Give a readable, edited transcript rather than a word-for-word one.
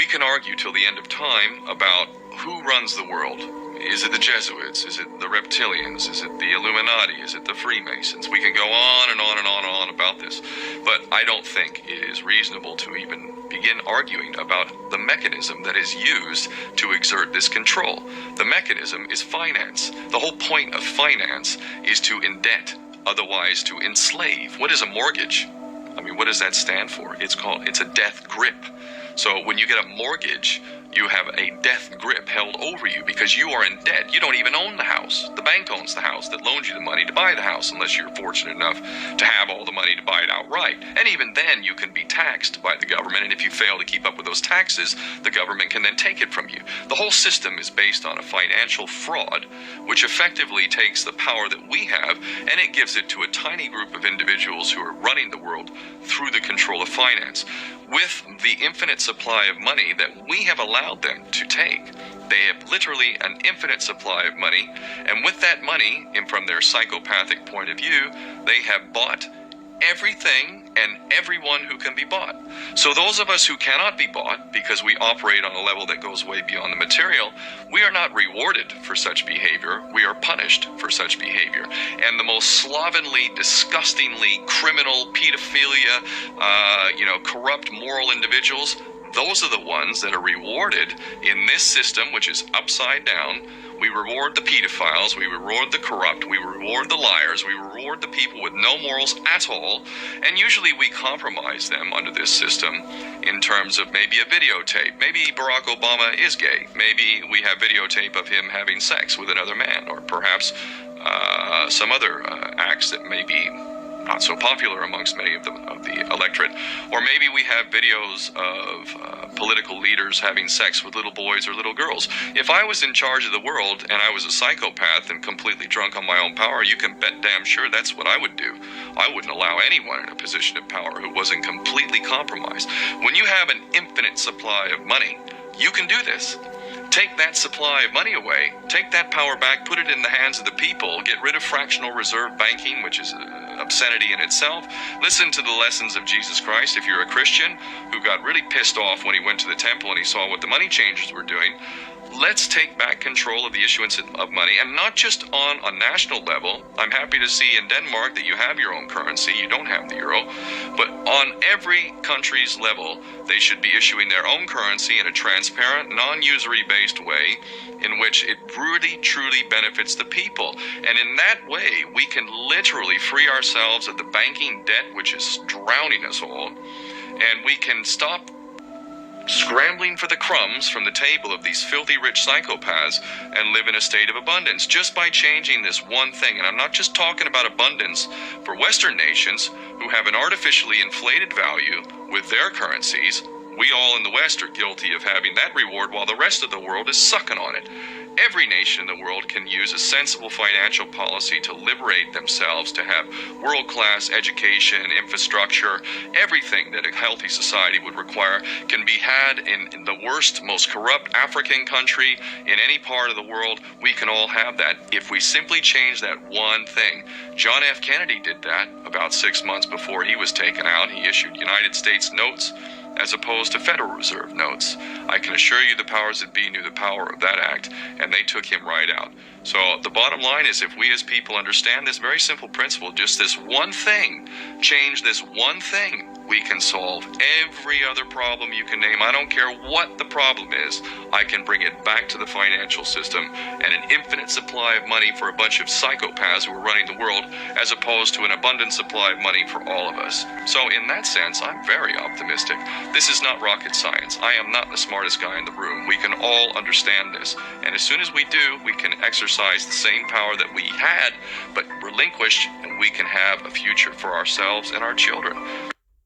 can argue till the end of time about who runs the world. Is it the Jesuits? Is it the reptilians? Is it the Illuminati? Is it the Freemasons? We can go on and on and on and on about this, but I don't think it is reasonable to even begin arguing about the mechanism that is used to exert this control. The mechanism is finance. The whole point of finance is to indebt, otherwise to enslave. What is a mortgage? I mean, what does that stand for? It's a death grip. So when you get a mortgage, you have a death grip held over you because you are in debt. You don't even own the house. The bank owns the house that loans you the money to buy the house, unless you're fortunate enough to have all the money to buy it outright. And even then, you can be taxed by the government, and if you fail to keep up with those taxes, the government can then take it from you. The whole system is based on a financial fraud, which effectively takes the power that we have, and it gives it to a tiny group of individuals who are running the world through the control of finance. With the infinite supply of money that we have allowed them to take, they have literally an infinite supply of money, and with that money, and from their psychopathic point of view, they have bought everything and everyone who can be bought. So those of us who cannot be bought, because we operate on a level that goes way beyond the material, we are not rewarded for such behavior, we are punished for such behavior. And the most slovenly, disgustingly criminal, pedophilia, corrupt moral individuals, those are the ones that are rewarded in this system, which is upside down. We reward the pedophiles, we reward the corrupt, we reward the liars, we reward the people with no morals at all, and usually we compromise them under this system in terms of maybe a videotape. Maybe Barack Obama is gay. Maybe we have videotape of him having sex with another man, or perhaps some other acts that may be not so popular amongst many of the electorate. Or maybe we have videos of political leaders having sex with little boys or little girls. If I was in charge of the world and I was a psychopath and completely drunk on my own power, you can bet damn sure that's what I would do. I wouldn't allow anyone in a position of power who wasn't completely compromised. When you have an infinite supply of money, you can do this. Take that supply of money away, take that power back, put it in the hands of the people, get rid of fractional reserve banking, which is an obscenity in itself. Listen to the lessons of Jesus Christ. If you're a Christian who got really pissed off when he went to the temple and he saw what the money changers were doing, let's take back control of the issuance of money, and not just on a national level. I'm happy to see in Denmark that you have your own currency, you don't have the euro, but on every country's level, they should be issuing their own currency in a transparent, non-usury based way in which it really, truly benefits the people. And in that way, we can literally free ourselves of the banking debt which is drowning us all, and we can stop scrambling for the crumbs from the table of these filthy rich psychopaths and live in a state of abundance just by changing this one thing. And I'm not just talking about abundance for Western nations who have an artificially inflated value with their currencies. We all in the West are guilty of having that reward while the rest of the world is sucking on it. Every nation in the world can use a sensible financial policy to liberate themselves, to have world-class education, infrastructure. Everything that a healthy society would require can be had in the worst, most corrupt African country in any part of the world. We can all have that if we simply change that one thing. John F. Kennedy did that about 6 months before he was taken out. He issued United States notes as opposed to Federal Reserve notes. I can assure you the powers that be knew the power of that act, and they took him right out. So the bottom line is, if we as people understand this very simple principle, just this one thing, change this one thing, we can solve every other problem you can name. I don't care what the problem is. I can bring it back to the financial system and an infinite supply of money for a bunch of psychopaths who are running the world, as opposed to an abundant supply of money for all of us. So in that sense, I'm very optimistic. This is not rocket science. I am not the smartest guy in the room. We can all understand this. And as soon as we do, we can exercise the same power that we had, but relinquish, and we can have a future for ourselves and our children.